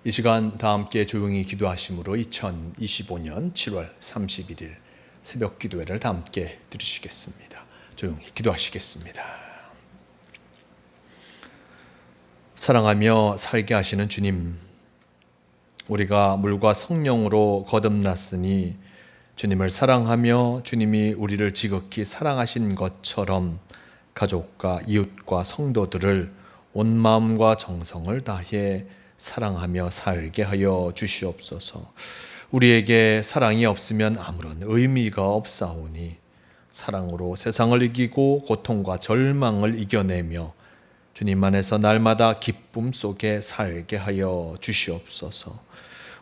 이 시간 다 함께 조용히 기도하심으로 2025년 7월 31일 새벽 기도회를 다 함께 들으시겠습니다. 조용히 기도하시겠습니다. 사랑하며 살게 하시는 주님, 우리가 물과 성령으로 거듭났으니 주님을 사랑하며 주님이 우리를 지극히 사랑하신 것처럼 가족과 이웃과 성도들을 온 마음과 정성을 다해 사랑하며 살게 하여 주시옵소서. 우리에게 사랑이 없으면 아무런 의미가 없사오니 사랑으로 세상을 이기고 고통과 절망을 이겨내며 주님 안에서 날마다 기쁨 속에 살게 하여 주시옵소서.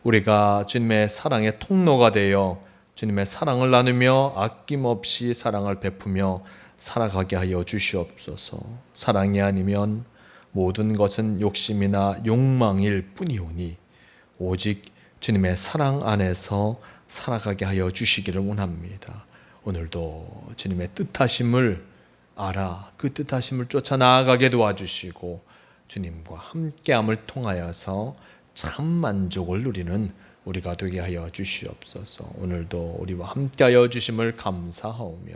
우리가 주님의 사랑의 통로가 되어 주님의 사랑을 나누며 아낌없이 사랑을 베푸며 살아가게 하여 주시옵소서. 사랑이 아니면 모든 것은 욕심이나 욕망일 뿐이오니 오직 주님의 사랑 안에서 살아가게 하여 주시기를 원합니다. 오늘도 주님의 뜻하심을 알아 그 뜻하심을 쫓아 나아가게 도와주시고 주님과 함께함을 통하여서 참 만족을 누리는 우리가 되게 하여 주시옵소서. 오늘도 우리와 함께하여 주심을 감사하오며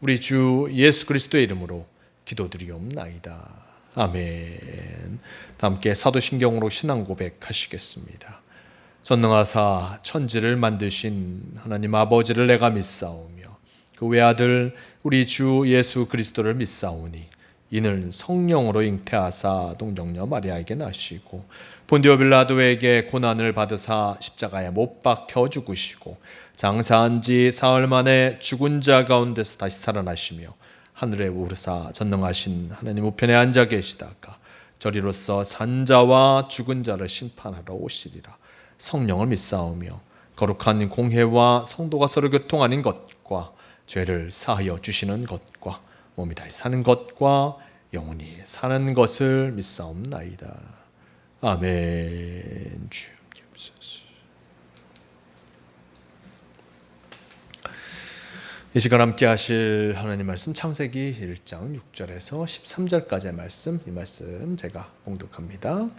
우리 주 예수 그리스도의 이름으로 기도드리옵나이다. 아멘. 함께 사도신경으로 신앙 고백하시겠습니다. 전능하사 천지를 만드신 하나님 아버지를 내가 믿사오며 그 외아들 우리 주 예수 그리스도를 믿사오니 이는 성령으로 잉태하사 동정녀 마리아에게 나시고 본디오 빌라도에게 고난을 받으사 십자가에 못 박혀 죽으시고 장사한 지 사흘 만에 죽은 자 가운데서 다시 살아나시며 하늘에 오르사 전능하신 하나님 우편에 앉아 계시다가 저리로서 산자와 죽은 자를 심판하러 오시리라. 성령을 믿사오며 거룩한 공회와 성도가 서로 교통하는 것과 죄를 사하여 주시는 것과 몸이 다시 사는 것과 영원히 사는 것을 믿사옵나이다. 아멘. 주여 기옵소서. 이 시간 함께 하실 하나님 말씀 창세기 1장 6절에서 13절까지의 말씀, 이 말씀 제가 봉독합니다.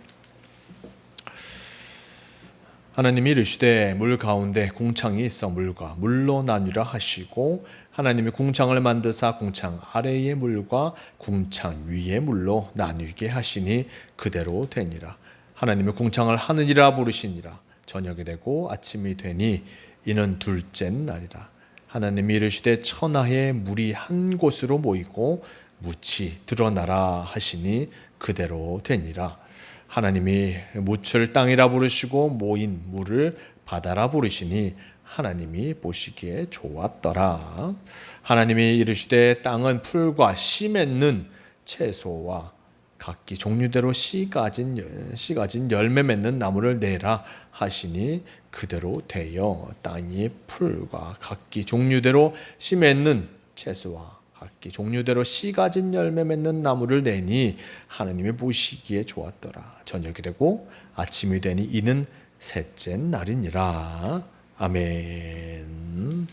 하나님이 이르시되 물 가운데 궁창이 있어 물과 물로 나뉘라 하시고 하나님이 궁창을 만드사 궁창 아래의 물과 궁창 위의 물로 나뉘게 하시니 그대로 되니라. 하나님이 궁창을 하늘이라 부르시니라. 저녁이 되고 아침이 되니 이는 둘째 날이라. 하나님이 이르시되 천하의 물이 한 곳으로 모이고 묻이 드러나라 하시니 그대로 되니라. 하나님이 묻을 땅이라 부르시고 모인 물을 바다라 부르시니 하나님이 보시기에 좋았더라. 하나님이 이르시되 땅은 풀과 씨 맺는 채소와 각기 종류대로 씨 가진 열매 맺는 나무를 내라 하시니 그대로 되어 땅이 풀과 각기 종류대로 씨 맺는 채소와 각기 종류대로 씨 가진 열매 맺는 나무를 내니 하나님이 보시기에 좋았더라. 저녁이 되고 아침이 되니 이는 셋째 날이니라. 아멘.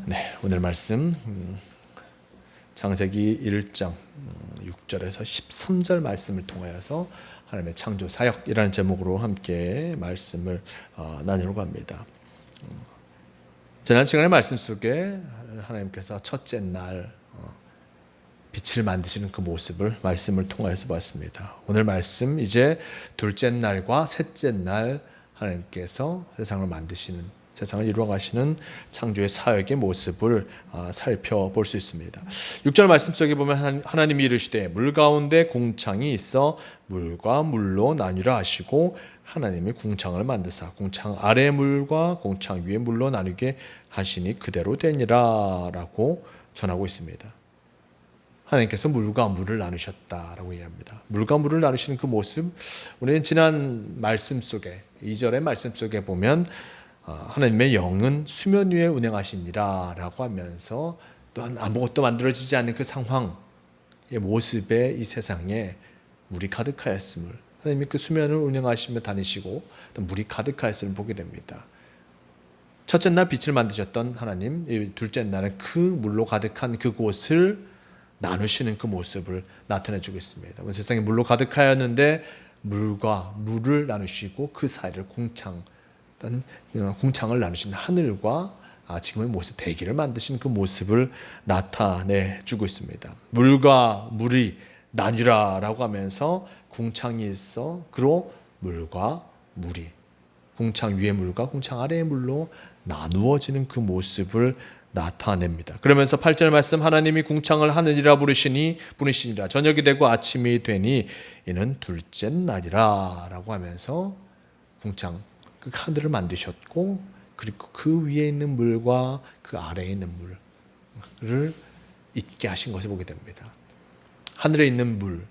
네, 오늘 말씀 창세기 1장 6절에서 13절 말씀을 통하여서 하나님의 창조 사역이라는 제목으로 함께 말씀을 나누려고 합니다. 지난 시간의 말씀 속에 하나님께서 첫째 날 빛을 만드시는 그 모습을 말씀을 통하여서 봤습니다. 오늘 말씀 이제 둘째 날과 셋째 날 하나님께서 세상을 만드시는 세상을 이루어가시는 창조의 사역의 모습을 살펴볼 수 있습니다. 6절 말씀 속에 보면 하나님이 이르시되 물 가운데 궁창이 있어 물과 물로 나뉘라 하시고 하나님이 궁창을 만드사 궁창 아래 물과 궁창 위에 물로 나누게 하시니 그대로 되니라 라고 전하고 있습니다. 하나님께서 물과 물을 나누셨다라고 이야기합니다. 물과 물을 나누시는 그 모습, 우리는 지난 말씀 속에 2절의 말씀 속에 보면 하나님의 영은 수면 위에 운행하시니라 라고 하면서 또한 아무것도 만들어지지 않는 그 상황의 모습에 이 세상에 물이 가득하였음을, 하나님이 그 수면을 운행하시며 다니시고 또 물이 가득하였음을 보게 됩니다. 첫째 날 빛을 만드셨던 하나님, 둘째 날은 그 물로 가득한 그곳을 나누시는 그 모습을 나타내주고 있습니다. 세상에 물로 가득하였는데 물과 물을 나누시고 그 사이를 궁창을 나누신 하늘과 지금의 모습, 대기를 만드신 그 모습을 나타내 주고 있습니다. 물과 물이 나뉘라라고 하면서 궁창이 있어 그로 물과 물이 궁창 위의 물과 궁창 아래의 물로 나누어지는 그 모습을 나타냅니다. 그러면서 8절 말씀, 하나님이 궁창을 하늘이라 부르시니라. 저녁이 되고 아침이 되니 이는 둘째 날이라 라고 하면서 궁창, 그 하늘을 만드셨고 그리고 그 위에 있는 물과 그 아래에 있는 물을 있게 하신 것을 보게 됩니다. 하늘에 있는 물,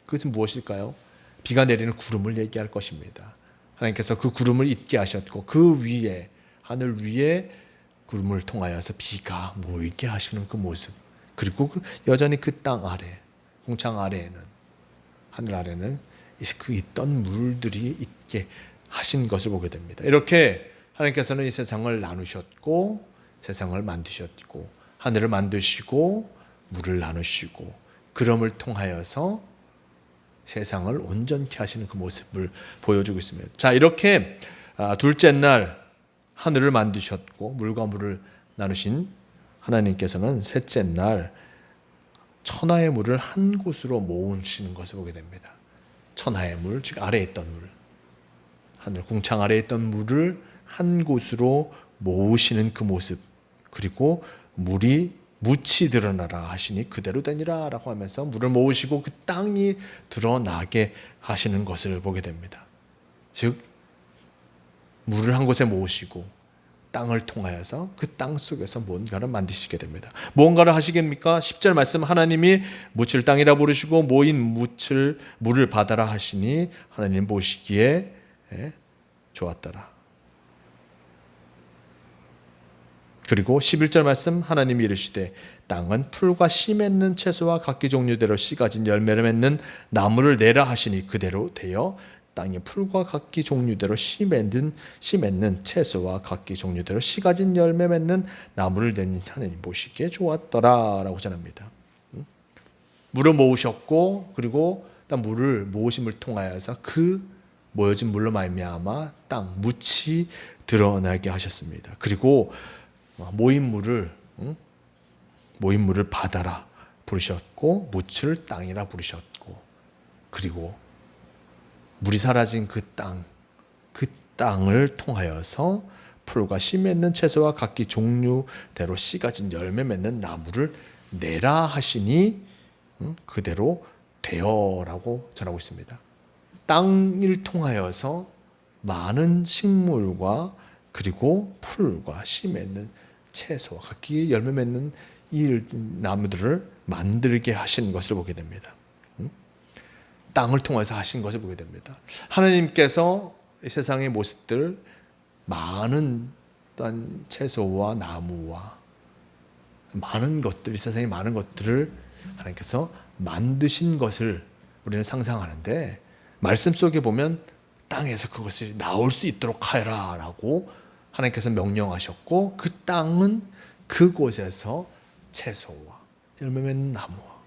그것은 무엇일까요? 비가 내리는 구름을 얘기할 것입니다. 하나님께서 그 구름을 있게 하셨고 그 위에, 하늘 위에 구름을 통하여서 비가 모이게 하시는 그 모습, 그리고 여전히 그 땅 아래, 궁창 아래에는, 하늘 아래는 그 있던 물들이 있게 하신 것을 보게 됩니다. 이렇게 하나님께서는 이 세상을 나누셨고 세상을 만드셨고 하늘을 만드시고 물을 나누시고 그럼을 통하여서 세상을 온전케 하시는 그 모습을 보여주고 있습니다. 자, 이렇게 둘째 날 하늘을 만드셨고 물과 물을 나누신 하나님께서는 셋째 날 천하의 물을 한 곳으로 모으시는 것을 보게 됩니다. 천하의 물, 즉 아래에 있던 물, 하늘 궁창 아래에 있던 물을 한 곳으로 모으시는 그 모습, 그리고 물이 묻이 드러나라 하시니 그대로 되니라 라고 하면서 물을 모으시고 그 땅이 드러나게 하시는 것을 보게 됩니다. 즉 물을 한 곳에 모으시고 땅을 통하여서 그 땅 속에서 뭔가를 만드시게 됩니다. 무언가를 하시겠습니까? 10절 말씀, 하나님이 묻힐 땅이라 부르시고 모인 물을 받아라 하시니 하나님 보시기에 좋았더라. 그리고 11절 말씀, 하나님이 이르시되 땅은 풀과 씨 맺는 채소와 각기 종류대로 씨 가진 열매를 맺는 나무를 내라 하시니 그대로 되어 땅에 풀과 각기 종류대로 씨 맺는 채소와 각기 종류대로 씨 가진 열매 맺는 나무를 내니 하나님 보시기에 좋았더라 라고 전합니다. 물을 모으셨고 그리고 물을 모으심을 통하여서 그 모여진 물로 말미암아 땅 묻이 드러나게 하셨습니다. 그리고 모인 물을 바다라 부르셨고 묻을 땅이라 부르셨고 그리고 물이 사라진 그 땅을 통하여서 풀과 씨 맺는 채소와 각기 종류대로 씨 가진 열매 맺는 나무를 내라 하시니 그대로 되어라고 전하고 있습니다. 땅을 통하여서 많은 식물과 그리고 풀과 씨 맺는 채소와 각기 열매 맺는 이 나무들을 만들게 하신 것을 보게 됩니다. 땅을 통해서 하신 것을 보게 됩니다. 하나님께서 이 세상의 모습들 많은 채소와 나무와 많은 것들, 이 세상의 많은 것들을 하나님께서 만드신 것을 우리는 상상하는데 말씀 속에 보면 땅에서 그것이 나올 수 있도록 하여라 라고 하나님께서 명령하셨고 그 땅은 그곳에서 채소와 열매 맺는 나무와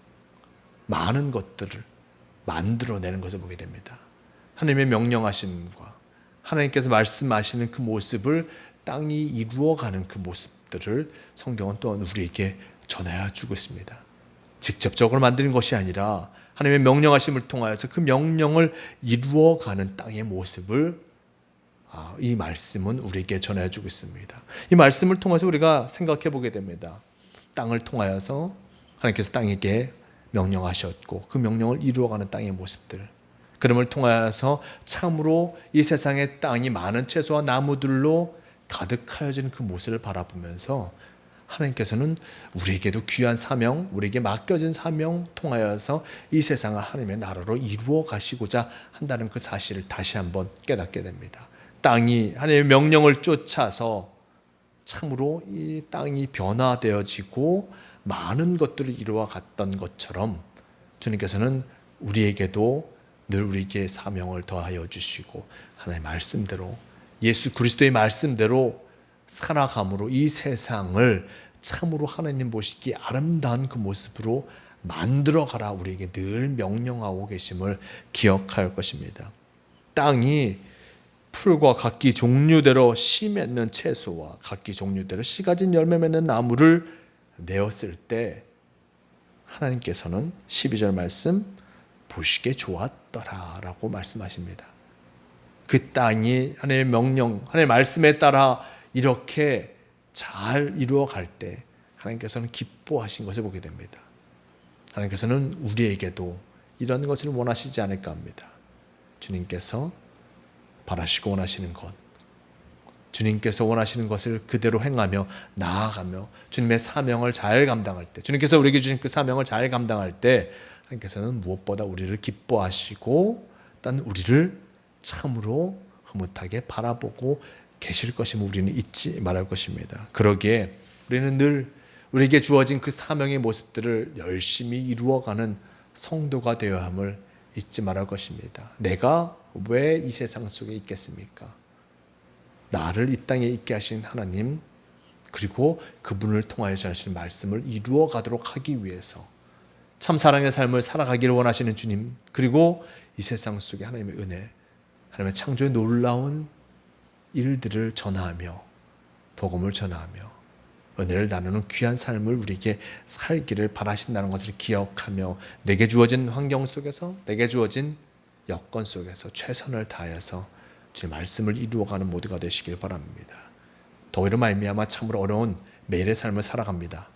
많은 것들을 만들어내는 것을 보게 됩니다. 하나님의 명령하심과 하나님께서 말씀하시는 그 모습을 땅이 이루어가는 그 모습들을 성경은 또한 우리에게 전하여 주고 있습니다. 직접적으로 만드는 것이 아니라 하나님의 명령하심을 통하여서 그 명령을 이루어가는 땅의 모습을 이 말씀은 우리에게 전해 주고 있습니다. 이 말씀을 통해서 우리가 생각해 보게 됩니다. 땅을 통하여서 하나님께서 땅에게 명령하셨고 그 명령을 이루어가는 땅의 모습들, 그럼을 통하여서 참으로 이 세상의 땅이 많은 채소와 나무들로 가득하여진 그 모습을 바라보면서 하나님께서는 우리에게도 귀한 사명, 우리에게 맡겨진 사명 통하여서 이 세상을 하나님의 나라로 이루어 가시고자 한다는 그 사실을 다시 한번 깨닫게 됩니다. 땅이 하나님의 명령을 쫓아서 참으로 이 땅이 변화되어지고 많은 것들을 이루어 갔던 것처럼 주님께서는 우리에게도 늘 우리에게 사명을 더하여 주시고 하나님의 말씀대로 예수 그리스도의 말씀대로 살아감으로 이 세상을 참으로 하나님 보시기에 아름다운 그 모습으로 만들어가라 우리에게 늘 명령하고 계심을 기억할 것입니다. 땅이 풀과 각기 종류대로 씨 맺는 채소와 각기 종류대로 씨 가진 열매 맺는 나무를 내었을 때 하나님께서는 12절 말씀 보시기에 좋았더라 라고 말씀하십니다. 그 땅이 하나님의 명령, 하나님의 말씀에 따라 이렇게 잘 이루어갈 때 하나님께서는 기뻐하신 것을 보게 됩니다. 하나님께서는 우리에게도 이런 것을 원하시지 않을까 합니다. 주님께서 바라시고 원하시는 것, 주님께서 원하시는 것을 그대로 행하며 나아가며 주님의 사명을 잘 감당할 때, 주님께서 우리에게 주신 그 사명을 잘 감당할 때 하나님께서는 무엇보다 우리를 기뻐하시고 또 우리를 참으로 흐뭇하게 바라보고 계실 것임을 우리는 잊지 말할 것입니다. 그러기에 우리는 늘 우리에게 주어진 그 사명의 모습들을 열심히 이루어가는 성도가 되어야 함을 잊지 말할 것입니다. 내가 왜 이 세상 속에 있겠습니까? 나를 이 땅에 있게 하신 하나님, 그리고 그분을 통하여 전하신 말씀을 이루어 가도록 하기 위해서 참 사랑의 삶을 살아가기를 원하시는 주님, 그리고 이 세상 속에 하나님의 은혜, 하나님의 창조의 놀라운 일들을 전하며 복음을 전하며 은혜를 나누는 귀한 삶을 우리에게 살기를 바라신다는 것을 기억하며 내게 주어진 환경 속에서, 내게 주어진 여건 속에서 최선을 다해서 제 말씀을 이루어가는 모두가 되시길 바랍니다. 더위로 말미암아 참으로 어려운 매일의 삶을 살아갑니다.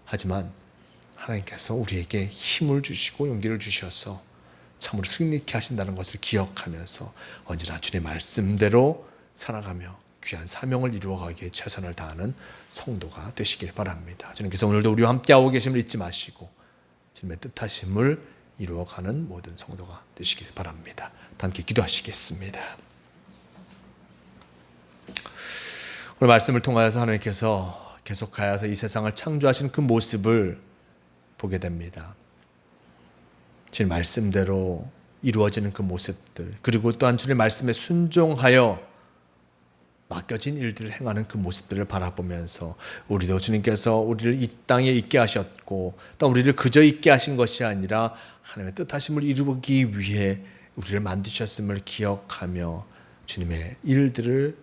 하지만 하나님께서 우리에게 힘을 주시고 용기를 주셔서 참으로 승리케 하신다는 것을 기억하면서 언제나 주님의 말씀대로 살아가며 귀한 사명을 이루어가기에 최선을 다하는 성도가 되시길 바랍니다. 주님께서 오늘도 우리와 함께하고 계심을 잊지 마시고 주님의 뜻하심을 이루어가는 모든 성도가 되시길 바랍니다. 함께 기도하시겠습니다. 오늘 말씀을 통하여서 하나님께서 계속하여서 이 세상을 창조하신 그 모습을 보게 됩니다. 주님 말씀대로 이루어지는 그 모습들, 그리고 또한 주님 말씀에 순종하여 맡겨진 일들을 행하는 그 모습들을 바라보면서 우리도 주님께서 우리를 이 땅에 있게 하셨고 또 우리를 그저 있게 하신 것이 아니라 하나님의 뜻하심을 이루기 위해 우리를 만드셨음을 기억하며 주님의 일들을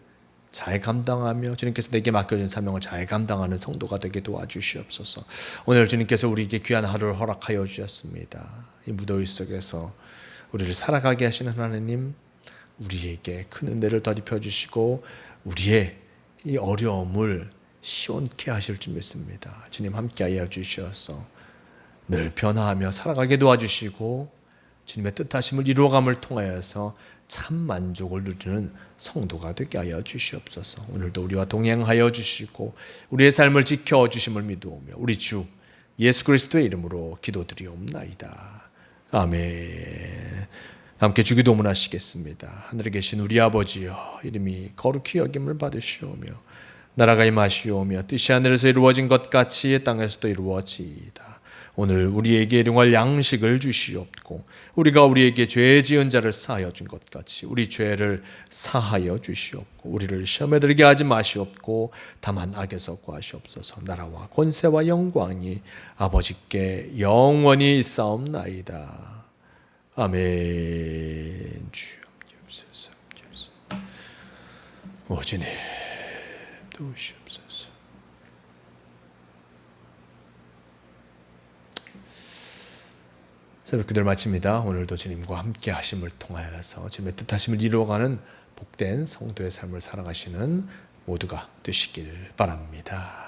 잘 감당하며 주님께서 내게 맡겨진 사명을 잘 감당하는 성도가 되게 도와주시옵소서. 오늘 주님께서 우리에게 귀한 하루를 허락하여 주셨습니다. 이 무더위 속에서 우리를 살아가게 하시는 하나님, 우리에게 큰 은혜를 더입혀 주시고 우리의 이 어려움을 시원케 하실 줄 믿습니다. 주님 함께하여 주셔서 늘 변화하며 살아가게 도와주시고 주님의 뜻하심을 이루어감을 통하여서 참 만족을 누리는 성도가 되게 하여 주시옵소서. 오늘도 우리와 동행하여 주시고 우리의 삶을 지켜주심을 믿으오며 우리 주 예수 그리스도의 이름으로 기도드리옵나이다. 아멘. 함께 주기도문 하시겠습니다. 하늘에 계신 우리 아버지여, 이름이 거룩히 여김을 받으시오며 나라가 임하시오며 뜻이 하늘에서 이루어진 것 같이 땅에서도 이루어지이다. 오늘 우리에게 일용할 양식을 주시옵고 우리가 우리에게 죄 지은 자를 사하여 준 것 같이 우리 죄를 사하여 주시옵고 우리를 시험에 들게 하지 마시옵고 다만 악에서 구하시옵소서. 나라와 권세와 영광이 아버지께 영원히 있사옵나이다. 아멘. 주여옵소서. 오 주님 도우시옵소서. 새벽 기도를 마칩니다. 오늘도 주님과 함께 하심을 통하여서 주님의 뜻하심을 이루어가는 복된 성도의 삶을 살아가시는 모두가 되시길 바랍니다.